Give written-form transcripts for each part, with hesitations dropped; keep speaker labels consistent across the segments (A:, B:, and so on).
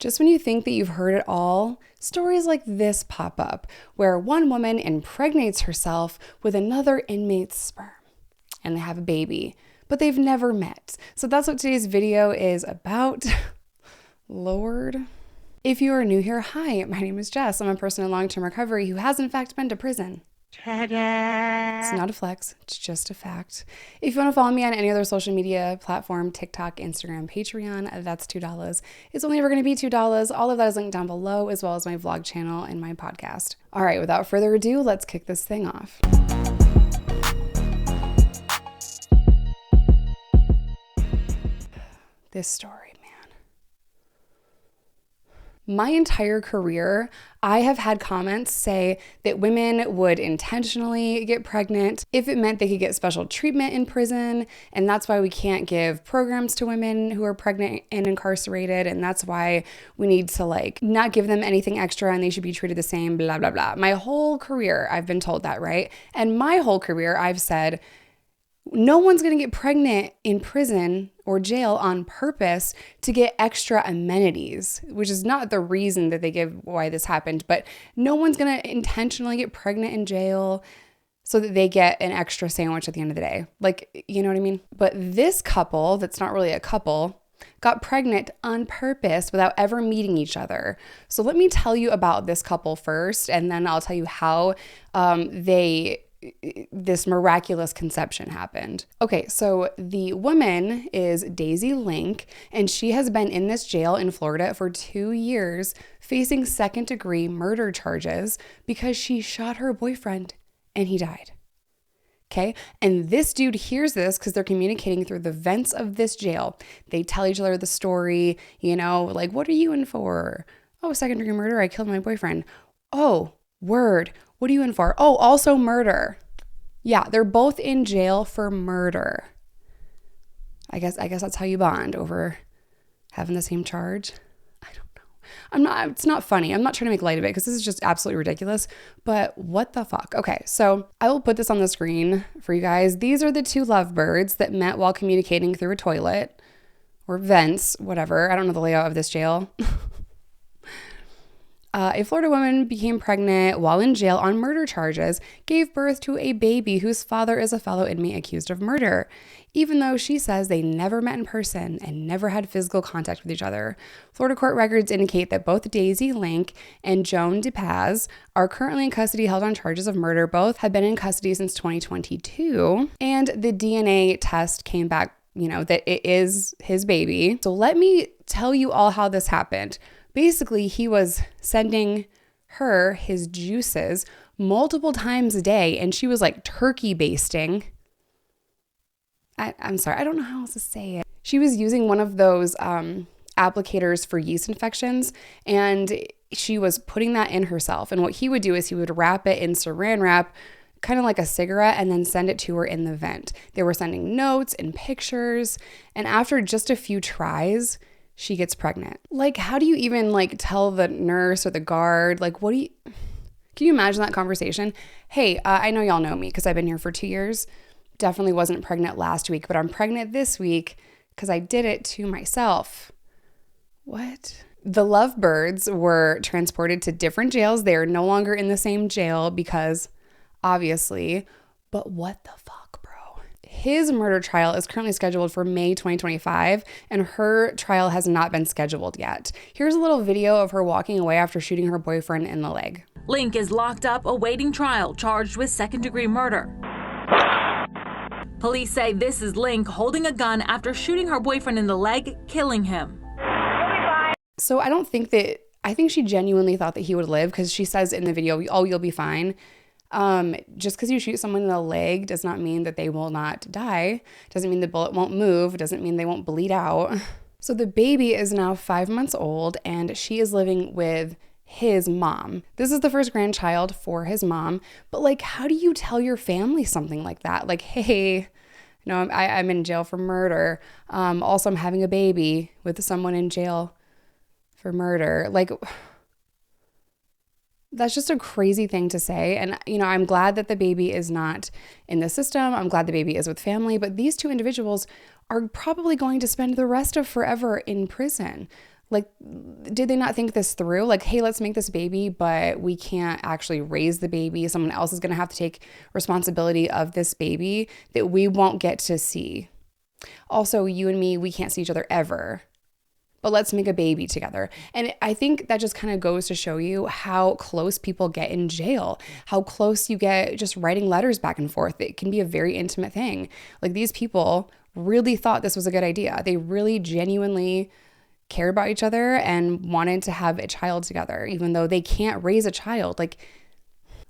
A: Just when you think that you've heard it all, stories like this pop up, where one woman impregnates herself with another inmate's sperm, and they have a baby, but they've never met. So that's what today's video is about. Lord. If you are new here, hi, my name is Jess. I'm a person in long-term recovery who has in fact been to prison. Ta-da. It's not a flex, it's just a fact. If you want to follow me on any other social media platform, TikTok, Instagram, Patreon, that's $2. It's only ever going to be $2. All of that is linked down below, as well as my vlog channel and my podcast. All right, without further ado, let's kick this thing off. This story. My entire career, I have had comments say that women would intentionally get pregnant if it meant they could get special treatment in prison, and that's why we can't give programs to women who are pregnant and incarcerated, and that's why we need to not give them anything extra and they should be treated the same, blah, blah, blah. My whole career, I've been told that, right? And my whole career, I've said, no one's going to get pregnant in prison or jail on purpose to get extra amenities, which is not the reason that they give why this happened, but no one's going to intentionally get pregnant in jail so that they get an extra sandwich at the end of the day. You know what I mean? But this couple, that's not really a couple, got pregnant on purpose without ever meeting each other. So let me tell you about this couple first, and then I'll tell you how this miraculous conception happened. Okay, so the woman is Daisy Link, and she has been in this jail in Florida for 2 years, facing second-degree murder charges because she shot her boyfriend and he died. Okay, and this dude hears this because they're communicating through the vents of this jail. They tell each other the story, what are you in for? Oh, second-degree murder, I killed my boyfriend. Oh, word. What are you in for? Oh, also murder. Yeah, they're both in jail for murder. I guess that's how you bond, over having the same charge. I don't know. It's not funny. I'm not trying to make light of it because this is just absolutely ridiculous, but what the fuck? Okay, so I will put this on the screen for you guys. These are the two lovebirds that met while communicating through a toilet or vents, whatever. I don't know the layout of this jail. A Florida woman became pregnant while in jail on murder charges, gave birth to a baby whose father is a fellow inmate accused of murder, even though she says they never met in person and never had physical contact with each other. Florida court records indicate that both Daisy Link and Joan DePaz are currently in custody, held on charges of murder. Both have been in custody since 2022, and the DNA test came back, that it is his baby. So let me tell you all how this happened. Basically, he was sending her his juices multiple times a day, and she was turkey basting. I'm sorry, I don't know how else to say it. She was using one of those applicators for yeast infections, and she was putting that in herself. And what he would do is he would wrap it in saran wrap, kind of like a cigarette, and then send it to her in the vent. They were sending notes and pictures, and after just a few tries, she gets pregnant. How do you even tell the nurse or the guard? Can you imagine that conversation? Hey, I know y'all know me because I've been here for 2 years. Definitely wasn't pregnant last week, but I'm pregnant this week because I did it to myself. What? The lovebirds were transported to different jails. They are no longer in the same jail because obviously, but what the fuck? His murder trial is currently scheduled for May 2025, and her trial has not been scheduled yet. Here's a little video of her walking away after shooting her boyfriend in the leg.
B: Link is locked up awaiting trial, charged with second-degree murder. Police say this is Link holding a gun after shooting her boyfriend in the leg, killing him.
A: So I think she genuinely thought that he would live, because she says in the video, oh, you'll be fine. Just because you shoot someone in the leg does not mean that they will not die. Doesn't mean the bullet won't move. Doesn't mean they won't bleed out. So the baby is now 5 months old, and she is living with his mom. This is the first grandchild for his mom. But how do you tell your family something like that? Hey, I'm in jail for murder. Also, I'm having a baby with someone in jail for murder. That's just a crazy thing to say. And, I'm glad that the baby is not in the system. I'm glad the baby is with family. But these two individuals are probably going to spend the rest of forever in prison. Like, did they not think this through? Like, hey, let's make this baby, but we can't actually raise the baby. Someone else is going to have to take responsibility of this baby that we won't get to see. Also, you and me, we can't see each other ever, but let's make a baby together. And I think that just kind of goes to show you how close people get in jail, how close you get just writing letters back and forth. It can be a very intimate thing. Like, these people really thought this was a good idea. They really genuinely care about each other and wanted to have a child together, even though they can't raise a child. Like,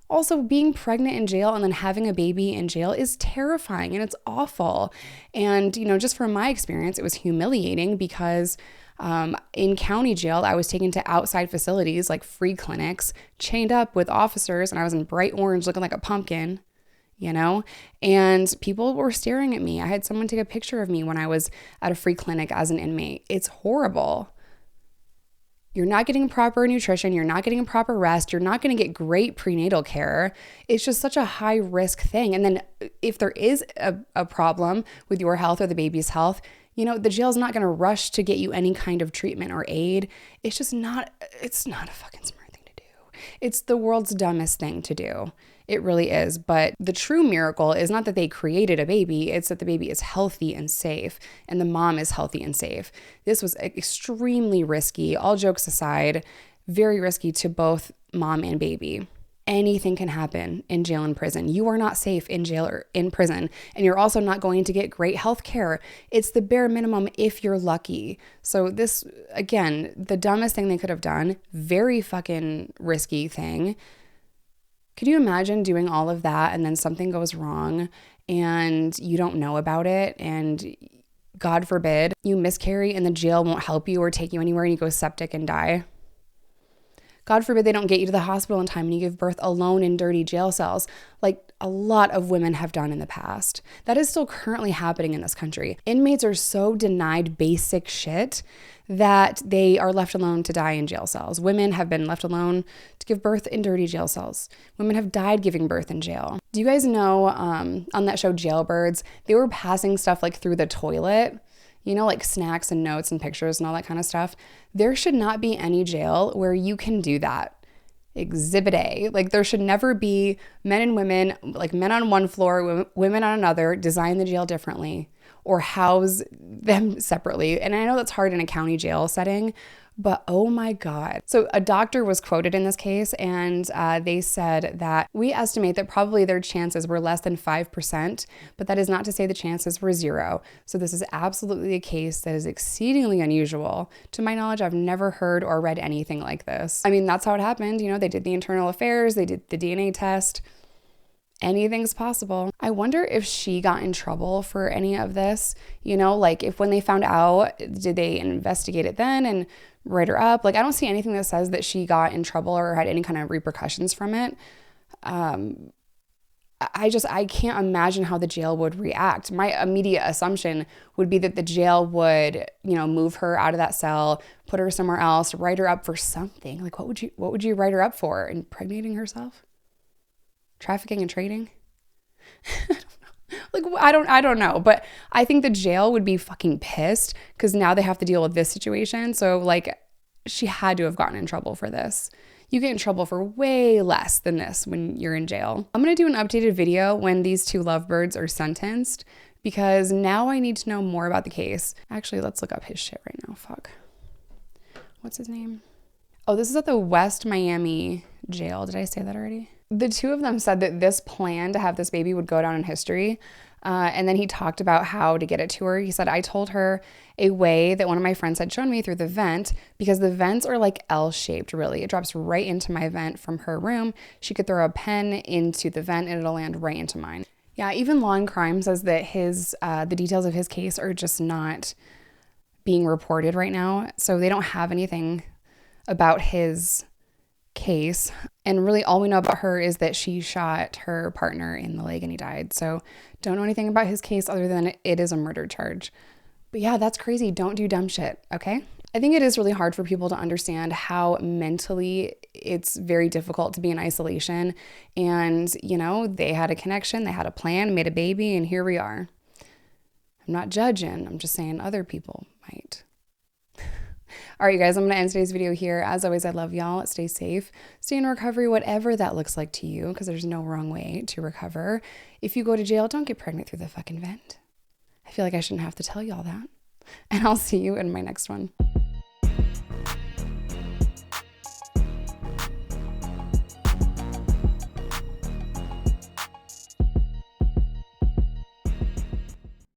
A: also, being pregnant in jail and then having a baby in jail is terrifying and it's awful. And, just from my experience, it was humiliating because in county jail, I was taken to outside facilities like free clinics, chained up with officers, and I was in bright orange looking like a pumpkin, and people were staring at me. I had someone take a picture of me when I was at a free clinic as an inmate. It's horrible. You're not getting proper nutrition. You're not getting proper rest. You're not going to get great prenatal care. It's just such a high risk thing. And then if there is a problem with your health or the baby's health, the jail's not going to rush to get you any kind of treatment or aid. It's not a fucking smart thing to do. It's the world's dumbest thing to do. It really is. But the true miracle is not that they created a baby. It's that the baby is healthy and safe and the mom is healthy and safe. This was extremely risky. All jokes aside, very risky to both mom and baby. Anything can happen in jail and prison. You are not safe in jail or in prison, and you're also not going to get great health care. It's the bare minimum if you're lucky. So this, again, the dumbest thing they could have done, very fucking risky thing. Could you imagine doing all of that and then something goes wrong and you don't know about it, and God forbid you miscarry and the jail won't help you or take you anywhere and you go septic and die? God forbid they don't get you to the hospital in time and you give birth alone in dirty jail cells, like a lot of women have done in the past. That is still currently happening in this country. Inmates are so denied basic shit that they are left alone to die in jail cells. Women have been left alone to give birth in dirty jail cells. Women have died giving birth in jail. Do you guys know on that show Jailbirds, they were passing stuff like through the toilet? Like snacks and notes and pictures and all that kind of stuff. There should not be any jail where you can do that. Exhibit A. Like, there should never be men and women, like men on one floor, women on another, design the jail differently or house them separately. And I know that's hard in a county jail setting, but oh my God. So a doctor was quoted in this case, and they said that we estimate that probably their chances were less than 5%, but that is not to say the chances were zero. So this is absolutely a case that is exceedingly unusual. To my knowledge, I've never heard or read anything like this. I mean, that's how it happened. They did the internal affairs, they did the DNA test. Anything's possible. I wonder if she got in trouble for any of this, like if when they found out, did they investigate it then and write her up? Like, I don't see anything that says that she got in trouble or had any kind of repercussions from it. I can't imagine how the jail would react. My immediate assumption would be that the jail would, move her out of that cell, put her somewhere else, write her up for something. Like, what would you write her up for? Impregnating herself? Trafficking and trading? Like, I don't know, but I think the jail would be fucking pissed because now they have to deal with this situation. So like, she had to have gotten in trouble for this. You get in trouble for way less than this when you're in jail. I'm going to do an updated video when these two lovebirds are sentenced because now I need to know more about the case. Actually, let's look up his shit right now. Fuck. What's his name? Oh, this is at the West Miami jail. Did I say that already? The two of them said that this plan to have this baby would go down in history. And then he talked about how to get it to her. He said, I told her a way that one of my friends had shown me through the vent, because the vents are like L-shaped, really. It drops right into my vent from her room. She could throw a pen into the vent and it'll land right into mine. Yeah, even Law and Crime says that the details of his case are just not being reported right now. So they don't have anything about his case. And really all we know about her is that she shot her partner in the leg and he died. So don't know anything about his case other than it is a murder charge. But yeah, that's crazy. Don't do dumb shit, okay? I think it is really hard for people to understand how mentally it's very difficult to be in isolation. And, they had a connection, they had a plan, made a baby, and here we are. I'm not judging. I'm just saying other people might. All right, you guys, I'm going to end today's video here. As always, I love y'all. Stay safe, stay in recovery, whatever that looks like to you, because there's no wrong way to recover. If you go to jail, don't get pregnant through the fucking vent. I feel like I shouldn't have to tell y'all that. And I'll see you in my next one.